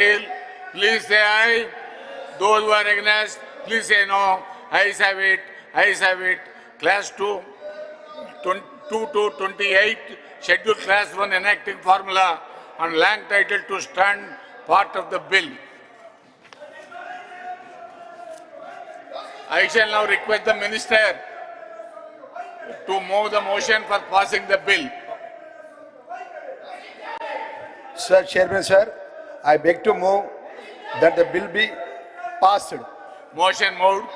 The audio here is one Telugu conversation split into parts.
Please say aye. Those who are against, please say no. Ayes have it. Ayes have it. Class 2, 2 to 28, Scheduled Class 1 enacting formula on land title to stand part of the bill. I shall now request the Minister to move the motion for passing the bill. Sir, Chairman, sir, I beg to move that the bill be passed. Motion moved.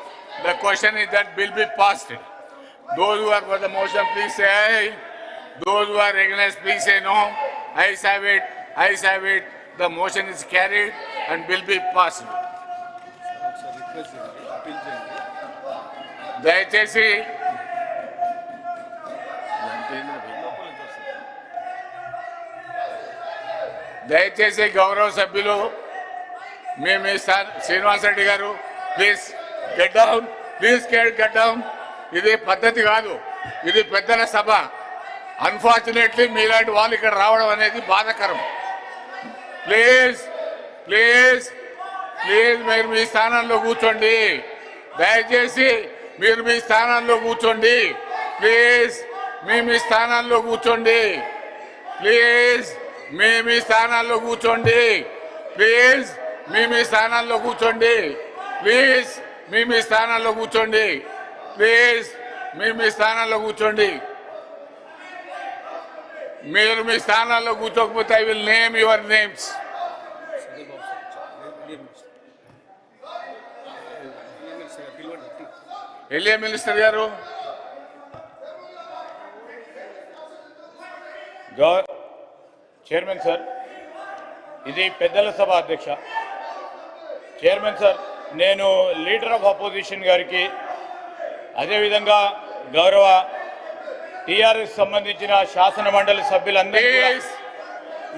The question is that bill be passed. Those who are for the motion, please say aye. Those who are against, please say no. Ayes have it. Ayes have it. The motion is carried and bill be passed. దయచేసి గౌరవ సభ్యులు మేము శ్రీనివాస్ రెడ్డి గారు please get down, please get down. ఇది పద్ధతి కాదు, ఇది పెద్దల సభ. అన్ఫార్చునేట్లీ మీలాంటి వాళ్ళు ఇక్కడ రావడం అనేది బాధాకరం. ప్లీజ్ ప్లీజ్ ప్లీజ్ మీరు మీ స్థానంలో కూర్చోండి. దయచేసి మీరు మీ స్థానాల్లో కూర్చోండి. ప్లీజ్ మీ స్థానాల్లో కూర్చోండి. ప్లీజ్ మీ స్థానాల్లో కూర్చోండి. ప్లీజ్ మీ స్థానాల్లో కూర్చోండి. ప్లీజ్ మీ స్థానాల్లో కూర్చోండి. ప్లీజ్ మీ స్థానాల్లో కూర్చోండి. మీరు మీ స్థానాల్లో కూర్చోకపోతే I will name your names. LA minister గారు. చైర్మన్ సార్, ఇది పెద్దల సభ అధ్యక్ష. చైర్మన్ సార్, నేను లీడర్ ఆఫ్ అపోజిషన్ గారికి అదేవిధంగా గౌరవ టీఆర్ఎస్ సంబంధించిన శాసన మండలి సభ్యులందరికీ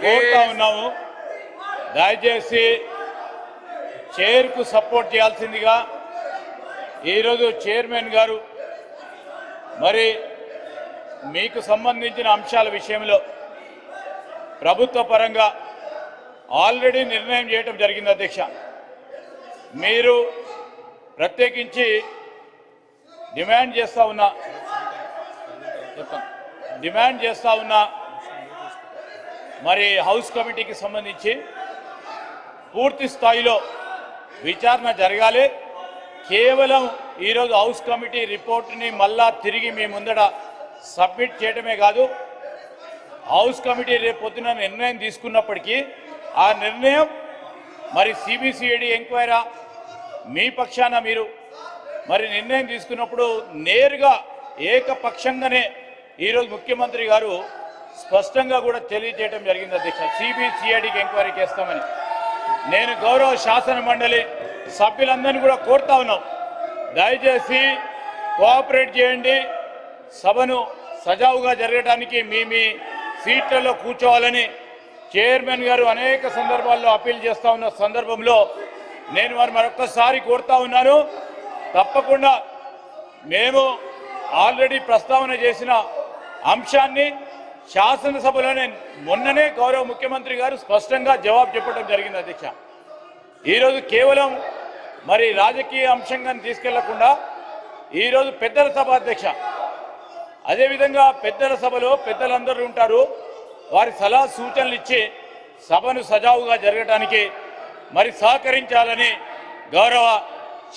కోరుతా ఉన్నాము, దయచేసి చైర్కు సపోర్ట్ చేయాల్సిందిగా. ఈరోజు చైర్మన్ గారు మరి మీకు సంబంధించిన అంశాల విషయంలో ప్రభుత్వ పరంగా ఆల్రెడీ నిర్ణయం చేయటం జరిగింది అధ్యక్ష. మీరు ప్రత్యేకించి డిమాండ్ చేస్తా ఉన్నా మరి హౌస్ కమిటీకి సంబంధించి పూర్తి స్థాయిలో విచారణ జరగాలి. కేవలం ఈరోజు హౌస్ కమిటీ రిపోర్ట్ని మళ్ళా తిరిగి మీ ముందట సబ్మిట్ చేయడమే కాదు, హౌస్ కమిటీ రేపు పొద్దున నిర్ణయం తీసుకున్నప్పటికీ ఆ నిర్ణయం మరి సిబిసిఐడి ఎంక్వైరీ మీ పక్షాన మీరు మరి నిర్ణయం తీసుకున్నప్పుడు నేరుగా ఏకపక్షంగానే ఈరోజు ముఖ్యమంత్రి గారు స్పష్టంగా కూడా తెలియజేయడం జరిగింది అధ్యక్ష, సిబిసిఐడికి ఎంక్వైరీకి వేస్తామని. నేను గౌరవ శాసన మండలి సభ్యులందరినీ కూడా కోరుతా ఉన్నాం, దయచేసి కోఆపరేట్ చేయండి. సభను సజావుగా జరగడానికి మీ సీట్లలో కూర్చోవాలని చైర్మన్ గారు అనేక సందర్భాల్లో అప్పీల్ చేస్తూ ఉన్న సందర్భంలో నేను మరొక్కసారి కోరుతా ఉన్నాను, తప్పకుండా మేము ఆల్రెడీ ప్రస్తావన చేసిన అంశాన్ని శాసనసభలోనే మొన్ననే గౌరవ ముఖ్యమంత్రి గారు స్పష్టంగా జవాబు చెప్పడం జరిగింది అధ్యక్ష. ఈరోజు కేవలం మరి రాజకీయ అంశంగా తీసుకెళ్లకుండా ఈరోజు పెద్దల సభ అధ్యక్ష, అదేవిధంగా పెద్దల సభలో పెద్దలందరూ ఉంటారు, వారి సలహా సూచనలు ఇచ్చి సభను సజావుగా జరగడానికి మరి సహకరించాలని గౌరవ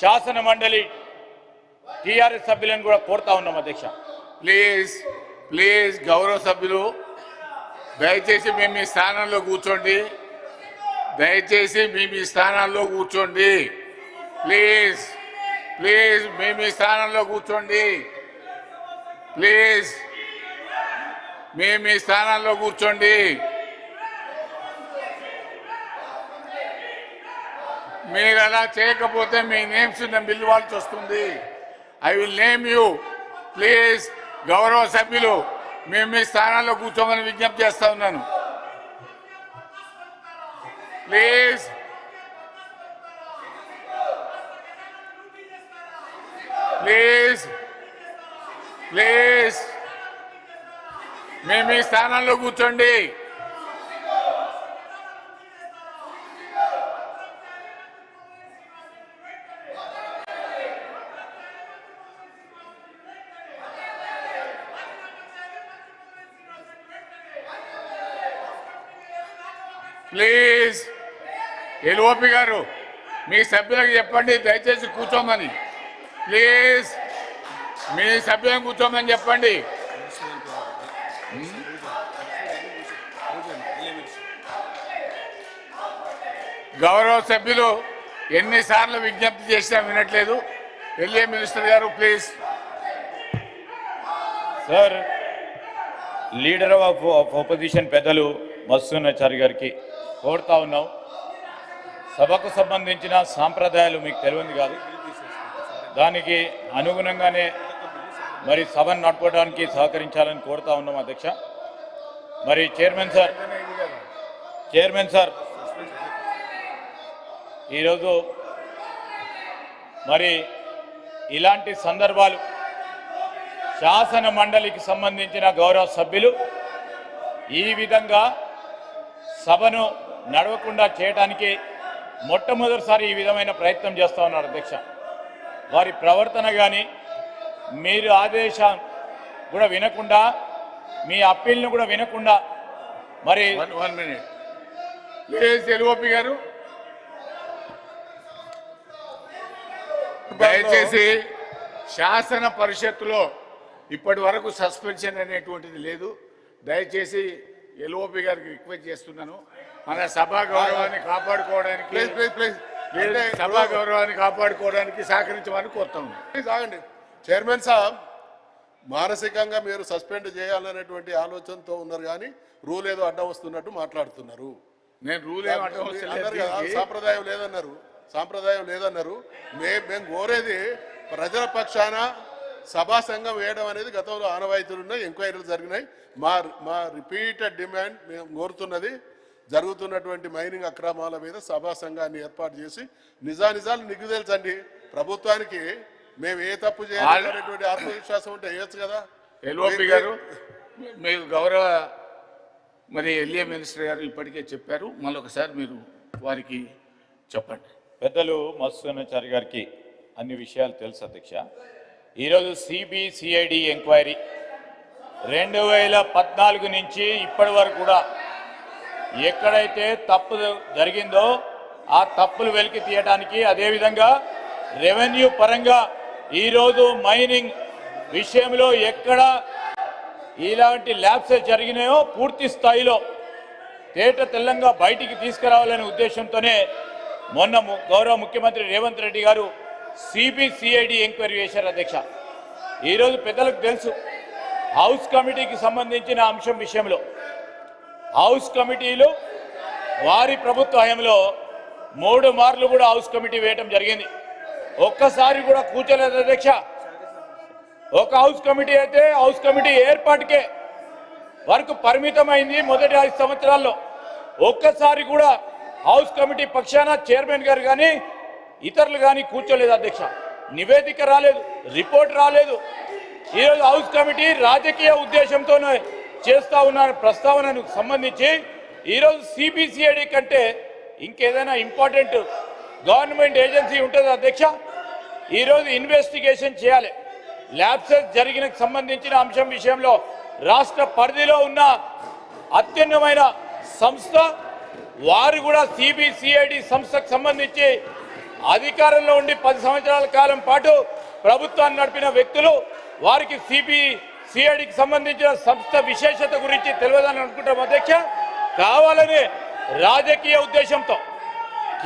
శాసన మండలి టీఆర్ఎస్ సభ్యులను కూడా కోరుతా ఉన్నాం అధ్యక్ష. ప్లీజ్ ప్లీజ్ గౌరవ సభ్యులు దయచేసి మీ స్థానంలో కూర్చోండి. దయచేసి మీ స్థానాల్లో కూర్చోండి. ప్లీజ్ ప్లీజ్ మీ స్థానంలో కూర్చోండి. ప్లీజ్ మీ స్థానాల్లో కూర్చోండి. మీరు అలా చేయకపోతే మీ నేమ్స్ నేను పిలవాల్సి వస్తుంది. I will name you. Please గౌరవ సభ్యులు మీ స్థానాల్లో కూర్చోమని విజ్ఞప్తి చేస్తా ఉన్నాను. ప్లీజ్ ప్లీజ్ ప్లీజ్ మీ స్థానాల్లో కూర్చోండి. ప్లీజ్ ఎల్ఓపి గారు మీ సభ్యులకు చెప్పండి దయచేసి కూర్చోమని. ప్లీజ్ మీ సభ్యులను కూర్చోమని చెప్పండి. గౌరవ సభ్యులు ఎన్నిసార్లు విజ్ఞప్తి చేసినా వినట్లేదు. ఎల్ఏ మినిస్టర్ గారు please. Sir, leader of opposition పెద్దలు మత్స్యనాచారి గారికి కోరుతా ఉన్నాం, సభకు సంబంధించిన సాంప్రదాయాలు మీకు తెలియదు కాదు, దానికి అనుగుణంగానే మరి సభను నడపడానికి సహకరించాలని కోరుతా ఉన్నాం అధ్యక్ష. మరి చైర్మన్ సార్ ఈరోజు మరి ఇలాంటి సందర్భాలు శాసన మండలికి సంబంధించిన గౌరవ సభ్యులు ఈ విధంగా సభను నడవకుండా చేయడానికి మొట్టమొదటిసారి ఈ విధమైన ప్రయత్నం చేస్తూ ఉన్నారు అధ్యక్ష. వారి ప్రవర్తన కానీ మీరు ఆదేశం కూడా వినకుండా, మీ అప్పీల్ను కూడా వినకుండా మరి 1 minute ప్లీజ్ ఎల్ఓపి గారు దయచేసి శాసన పరిషత్తులో ఇప్పటి వరకు సస్పెన్షన్ అనేటువంటిది లేదు. దయచేసి ఎల్ఓపి గారికి రిక్వెస్ట్ చేస్తున్నాను, మన సభా గౌరవాన్ని కాపాడుకోవడానికి సభా గౌరవాన్ని కాపాడుకోవడానికి సహకరించమని కోరుతాము. ఆగండి చైర్మన్ సాబ్, మానసికంగా మీరు సస్పెండ్ చేయాలనేటువంటి ఆలోచనతో ఉన్నారు కానీ రూల్ ఏదో అడ్డం వస్తున్నట్టు మాట్లాడుతున్నారు. నేను రూల్ అన్నారు కదా, సాంప్రదాయం లేదన్నారు. మేము కోరేది ప్రజల పక్షాన సభా సంఘం వేయడం అనేది గతంలో ఆనవాయితీలు ఉన్నాయి, ఎంక్వైరీలు జరిగినాయి. మా రిపీటెడ్ డిమాండ్ మేము కోరుతున్నది జరుగుతున్నటువంటి మైనింగ్ అక్రమాల మీద సభా సంఘాన్ని ఏర్పాటు చేసి నిజాలు నిగ్గుదేల్చండి. ప్రభుత్వానికి మేము ఏ తప్పు చేయాలనేటువంటి ఆత్మవిశ్వాసం ఉంటే వేయచ్చు కదా. ఎల్ఓపి గారు మీరు గౌరవ మరి ఎల్ఏ మినిస్టర్ గారు ఇప్పటికే చెప్పారు, మళ్ళొకసారి మీరు వారికి చెప్పండి. పెద్దలు మత్స్యనాచారి గారికి అన్ని విషయాలు తెలుసు అధ్యక్ష. ఈరోజు సిబిసిఐడి ఎంక్వైరీ 2014 నుంచి ఇప్పటి వరకు కూడా ఎక్కడైతే తప్పు జరిగిందో ఆ తప్పులు వెలికి తీయడానికి, అదేవిధంగా రెవెన్యూ పరంగా ఈరోజు మైనింగ్ విషయంలో ఎక్కడ ఇలాంటి ల్యాబ్సెస్ జరిగినాయో పూర్తి స్థాయిలో తేట తెల్లంగా బయటికి తీసుకురావాలనే ఉద్దేశంతోనే మొన్న గౌరవ ముఖ్యమంత్రి రేవంత్ రెడ్డి గారు సిబిసిఐడి ఎంక్వైరీ చేశారు అధ్యక్ష. ఈరోజు పెద్దలకు తెలుసు, హౌస్ కమిటీకి సంబంధించిన అంశం విషయంలో హౌస్ కమిటీలు వారి ప్రభుత్వ హయాంలో 3 మార్లు కూడా హౌస్ కమిటీ వేయటం జరిగింది. ఒక్కసారి కూడా కూర్చోలేదు అధ్యక్ష. ఒక హౌస్ కమిటీ అయితే హౌస్ కమిటీ ఏర్పాటుకే వరకు పరిమితమైంది. మొదటి 5 సంవత్సరాల్లో ఒక్కసారి కూడా హౌస్ కమిటీ పక్షాన చైర్మన్ గారు కానీ ఇతరులు కానీ కూర్చోలేదు అధ్యక్ష. నివేదిక రాలేదు, రిపోర్ట్ రాలేదు. ఈరోజు హౌస్ కమిటీ రాజకీయ ఉద్దేశంతోనే చేస్తా ఉన్న ప్రస్తావనకు సంబంధించి ఈరోజు సిబిసిఐడి కంటే ఇంకేదైనా ఇంపార్టెంట్ గవర్నమెంట్ ఏజెన్సీ ఉంటుంది అధ్యక్ష. ఈరోజు ఇన్వెస్టిగేషన్ చేయాలి. ల్యాబ్సెస్ జరిగిన సంబంధించిన అంశం విషయంలో రాష్ట్ర పరిధిలో ఉన్న అత్యున్నతమైన సంస్థ వారు కూడా సిబిసిఐడి సంస్థకు సంబంధించి అధికారంలో ఉండి 10 సంవత్సరాల కాలం పాటు ప్రభుత్వాన్ని నడిపిన వ్యక్తులు వారికి సిబిసిఐడికి సంబంధించిన సంస్థ విశేషత గురించి తెలియదని అనుకుంటాం అధ్యక్ష. కావాలని రాజకీయ ఉద్దేశంతో,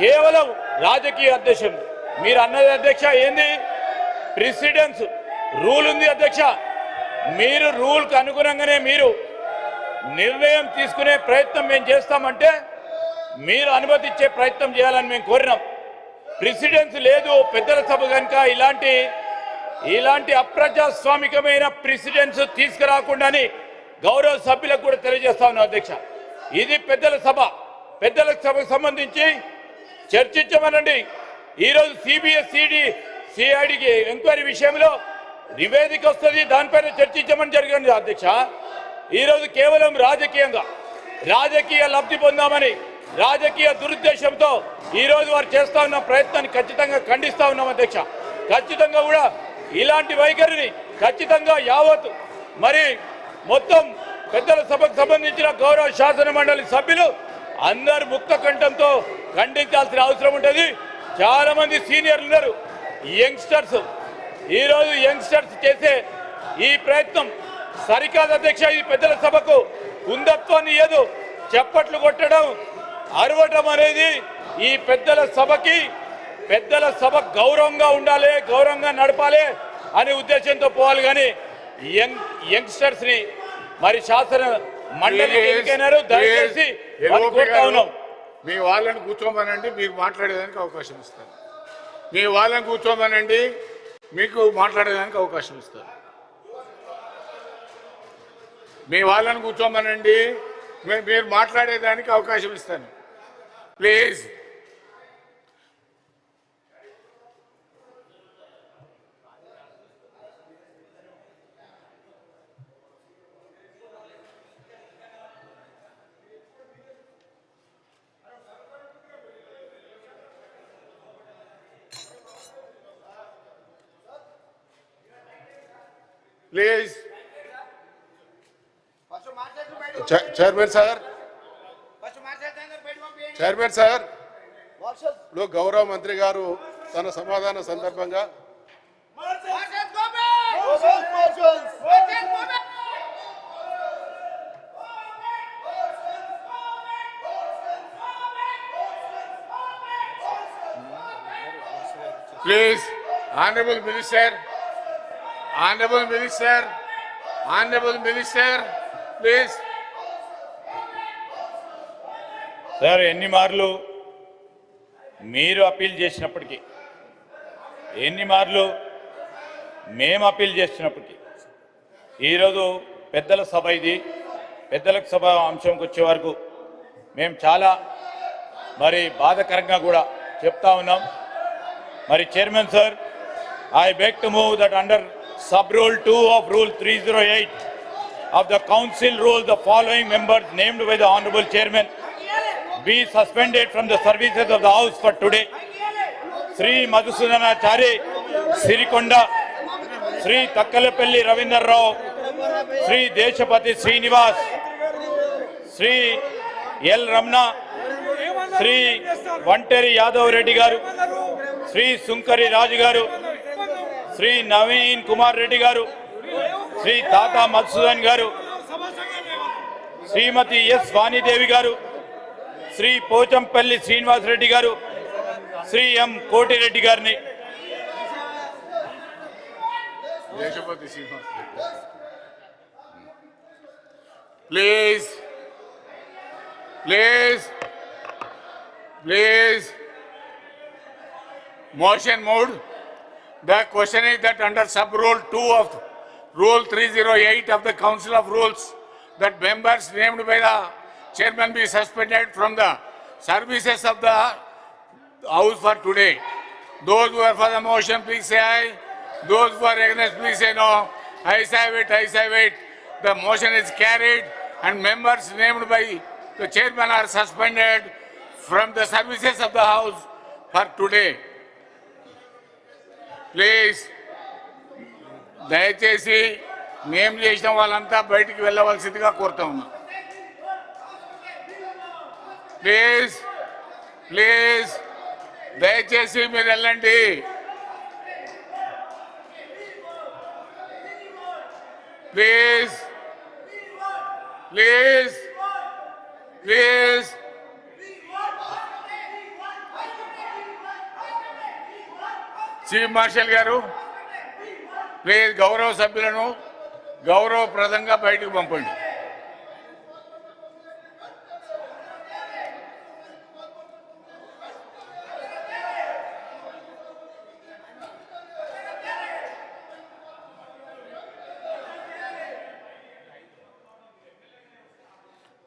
కేవలం రాజకీయ ఉద్దేశం మీరు అన్నది అధ్యక్ష. ఏంది ప్రెసిడెన్స్ రూల్ ఉంది అధ్యక్ష. మీరు రూల్కి అనుగుణంగానే మీరు నిర్ణయం తీసుకునే ప్రయత్నం మేము చేస్తామంటే మీరు అనుమతి ఇచ్చే ప్రయత్నం చేయాలని మేము కోరినాం. ప్రెసిడెన్స్ లేదు. పెద్దల సభ కనుక ఇలాంటి అప్రజాస్వామికమైన ప్రెసిడెన్స్ తీసుకురాకుండాని గౌరవ సభ్యులకు కూడా తెలియజేస్తా ఉన్నాం అధ్యక్ష. ఇది పెద్దల సభకు సంబంధించి చర్చించమనండి. ఈరోజు సిబిసిఐడికి ఎంక్వైరీ విషయంలో నివేదిక వస్తుంది, దానిపైన చర్చించమని జరిగింది అధ్యక్ష. ఈరోజు కేవలం రాజకీయ లబ్ధి పొందామని రాజకీయ దురుద్దేశంతో ఈరోజు వారు చేస్తా ఉన్న ప్రయత్నాన్ని ఖచ్చితంగా ఖండిస్తా ఉన్నాం అధ్యక్ష. ఖచ్చితంగా కూడా ఇలాంటి వైఖరిని ఖచ్చితంగా యావత్ మరి మొత్తం పెద్దల సభకు సంబంధించిన గౌరవ శాసన మండలి సభ్యులు అందరు ముక్త కంఠంతో ఖండించాల్సిన అవసరం ఉంటుంది. చాలా మంది సీనియర్లు ఉన్నారు, యంగ్స్టర్స్. ఈరోజు యంగ్స్టర్స్ చేసే ఈ ప్రయత్నం సరికాదు అధ్యక్ష. ఈ పెద్దల సభకు కుందత్వాన్ని ఏదో చప్పట్లు కొట్టడం, అరవటం అనేది ఈ పెద్దల సభ గౌరవంగా ఉండాలి, గౌరవంగా నడపాలి అనే ఉద్దేశంతో పోవాలి. కానీ యంగ్స్టర్స్ ని మరి శాసన మండలి ఎన్నికైనారు, దయచేసి కోరుతా ఉన్నాం. మీ వాళ్ళని కూర్చోమనండి, మీరు మాట్లాడేదానికి అవకాశం ఇస్తారు. మీ వాళ్ళని కూర్చోమనండి, మీకు మాట్లాడేదానికి అవకాశం ఇస్తారు. మీ వాళ్ళని కూర్చోమనండి, మీరు మాట్లాడేదానికి అవకాశం ఇస్తాను. Please. Please. Chairman sir, chairman sir, ఇప్పుడు గౌరవ మంత్రి గారు తన సమాధాన సందర్భంగా Please, Honorable Minister, Honorable Minister, Honorable Minister, please. Sir, ఎన్ని మార్లు మీరు అప్పీల్ చేసినప్పటికీ, ఎన్ని మార్లు మేము అప్పీల్ చేసినప్పటికీ, ఈరోజు పెద్దల సభ ఇది, పెద్దల సభ అంశంకి వచ్చే వరకు మేము చాలా మరి బాధాకరంగా కూడా చెప్తా ఉన్నాం. మరి chairman sir, I beg to move that under sub-rule 2 of Rule 308 of the Council rules, the following members named by the Honorable Chairman be suspended from the services of the House for today. Sri Madhusudanachari Sirikonda, Sri Takkalepelli Ravindra Rao, Sri Deshapati Srinivas, Sri L. Ramna, Sri Vanteri Yadav Reddy Garu, Sri Sunkari Raju Garu, Sri Naveen Kumar Reddy Garu, Sri Tata Madhusudan Garu, Srimati S. Vani Devi Garu, Sri Pochampalli Srinivas Reddy Garu, Sri M. Koti Reddy Garni. Deshapati Srinivas Reddy. Please, please, please. Motion moved. The question is that under sub-rule 2 of Rule 308 of the Council of Rules, that members named by the chairman be suspended from the services of the House for today. Those who are for the motion, please say aye. Those who are against, please say no. Ayes have it, ayes have it. The motion is carried and members named by the chairman are suspended from the services of the House for today. Please, దయచేసి నేమ్ చేసిన వాళ్ళంతా బయటికి వెళ్ళవలసిందిగా కోరుతా ఉన్నా. ప్లీజ్, ప్లీజ్, దయచేసి మీరు వెళ్ళండి. Please, please, please. Chief marshal గారు, ప్లీజ్ గౌరవ సభ్యులను గౌరవప్రదంగా బయటకు పంపండి.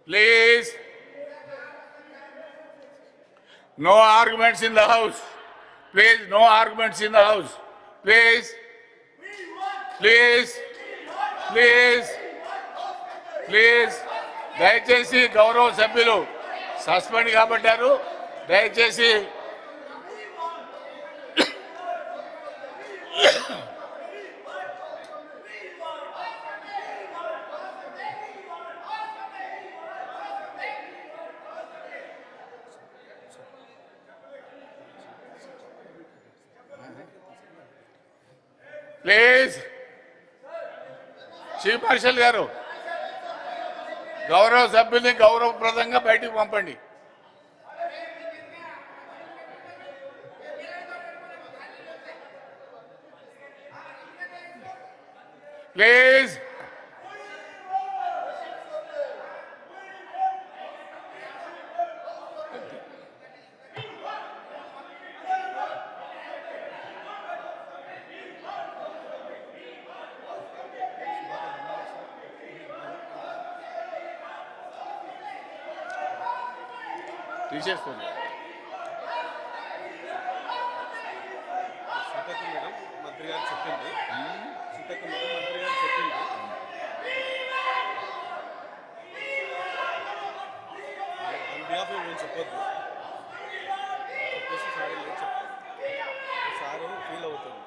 Please, no arguments in the house. Please, no arguments in the house. Please, please, please, please. దయచేసి గౌరవ సభ్యులు సస్పెండ్ కాబట్టారు. దయచేసి ప్లీజ్ చీఫ్ మార్షల్ గారు గౌరవ సభ్యుల్ని గౌరవప్రదంగా బయటికి పంపండి. ప్లీజ్ తీసేస్తుంది. మంత్రి గారు చెప్పింది మంత్రి గారు చెప్పింది నేను చెప్పొద్దు చెప్పేసి సార్ లేదు చెప్తాను సారు ఫీల్ అవుతుంది.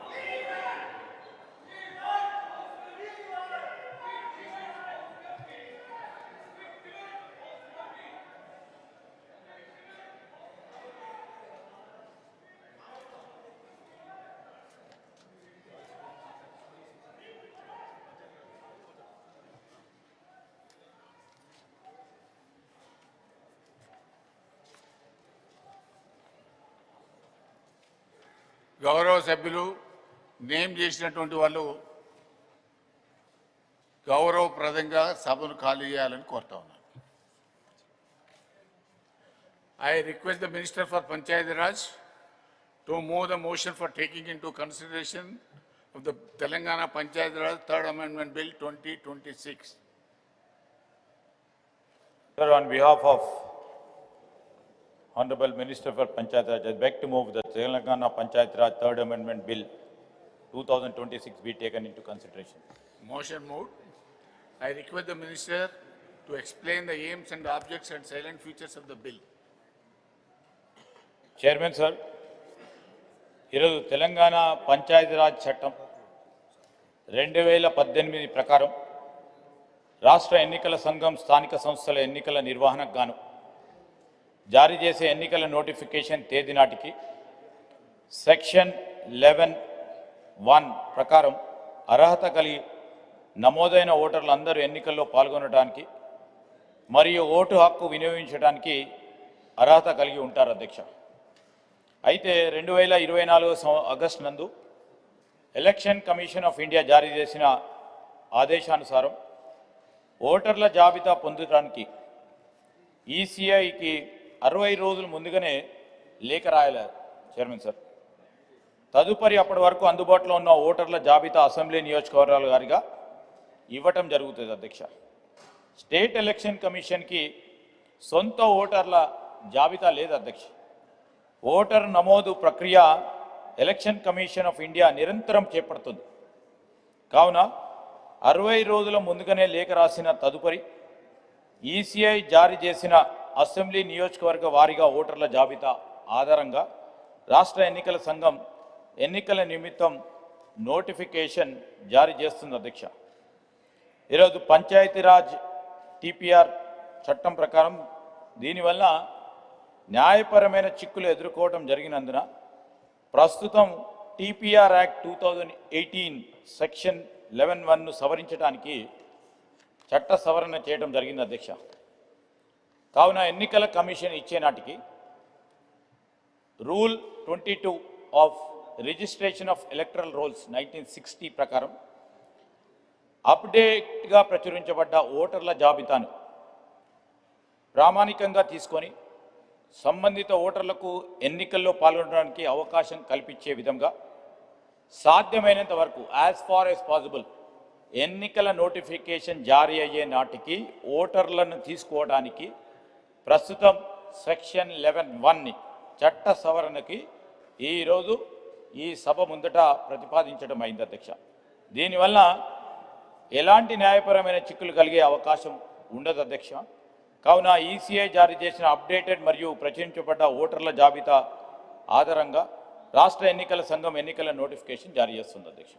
గౌరవ సభ్యులు నేమ్ చేసినటువంటి వాళ్ళు గౌరవప్రదంగా సభను ఖాళీ చేయాలని కోరుతా ఉన్నాను. I request the Minister for Panchayat Raj to move the motion for taking into consideration of the Telangana Panchayat Raj Third Amendment Bill 2026. Sir, on behalf of Honorable Minister for Panchayat Raj, I beg to move the Telangana Panchayat Raj Third Amendment Bill 2026 be taken into consideration. Motion moved. I request the Minister to explain the aims and objects and silent features of the bill. Chairman sir, ఈరోజు తెలంగాణ పంచాయతీరాజ్ చట్టం 2018 ప్రకారం రాష్ట్ర ఎన్నికల సంఘం స్థానిక సంస్థల ఎన్నికల నిర్వహణకు గాను జారీ చేసే ఎన్నికల నోటిఫికేషన్ తేదీ నాటికి సెక్షన్ 11(1) ప్రకారం అర్హత కలిగి నమోదైన ఓటర్లు అందరూ ఎన్నికల్లో పాల్గొనడానికి మరియు ఓటు హక్కు వినియోగించడానికి అర్హత కలిగి ఉంటారు అధ్యక్ష. అయితే 2024 ఆగస్టు నందు ఎలక్షన్ కమిషన్ ఆఫ్ ఇండియా జారీ చేసిన ఆదేశానుసారం ఓటర్ల జాబితా పొందడానికి ఈసీఐకి 60 రోజులు ముందుగానే లేఖ రాయాలి చైర్మన్ సార్. తదుపరి అప్పటి వరకు అందుబాటులో ఉన్న ఓటర్ల జాబితా అసెంబ్లీ నియోజకవర్గాల గారిగా ఇవ్వటం జరుగుతుంది అధ్యక్ష. స్టేట్ ఎలక్షన్ కమిషన్కి సొంత ఓటర్ల జాబితా లేదు అధ్యక్ష. ఓటర్ నమోదు ప్రక్రియ ఎలక్షన్ కమిషన్ ఆఫ్ ఇండియా నిరంతరం చేపడుతుంది. కావున 60 రోజుల ముందుగానే లేఖ రాసిన తదుపరి ఈసీఐ జారీ చేసిన అసెంబ్లీ నియోజకవర్గ వారీగా ఓటర్ల జాబితా ఆధారంగా రాష్ట్ర ఎన్నికల సంఘం ఎన్నికల నిమిత్తం నోటిఫికేషన్ జారీ చేస్తుంది అధ్యక్ష. ఈరోజు పంచాయతీరాజ్ టీపీఆర్ చట్టం ప్రకారం దీనివల్ల న్యాయపరమైన చిక్కులు ఎదుర్కోవడం జరిగినందున ప్రస్తుతం టీపీఆర్ యాక్ట్ 2018 సెక్షన్ 11(1)ను సవరించడానికి చట్ట సవరణ చేయడం జరిగింది అధ్యక్ష. కావున ఎన్నికల కమిషన్ ఇచ్చే నాటికి rule 22 of registration of electoral rolls 1960 ప్రకారం అప్డేట్గా ప్రచురించబడ్డ ఓటర్ల జాబితాను ప్రామాణికంగా తీసుకొని సంబంధిత ఓటర్లకు ఎన్నికల్లో పాల్గొనడానికి అవకాశం కల్పించే విధంగా సాధ్యమైనంత వరకు యాజ్ ఫార్ యాజ్ పాసిబుల్ ఎన్నికల నోటిఫికేషన్ జారీ అయ్యే నాటికి ఓటర్లను తీసుకోవడానికి ప్రస్తుతం సెక్షన్ 11(1)ని చట్ట సవరణకి ఈరోజు ఈ సభ ముందట ప్రతిపాదించడం అయింది అధ్యక్ష. దీనివల్ల ఎలాంటి న్యాయపరమైన చిక్కులు కలిగే అవకాశం ఉండదు అధ్యక్ష. కావున ఈసీఐ జారీ చేసిన అప్డేటెడ్ మరియు ప్రచురించబడ్డ ఓటర్ల జాబితా ఆధారంగా రాష్ట్ర ఎన్నికల సంఘం ఎన్నికల నోటిఫికేషన్ జారీ చేస్తుంది అధ్యక్ష.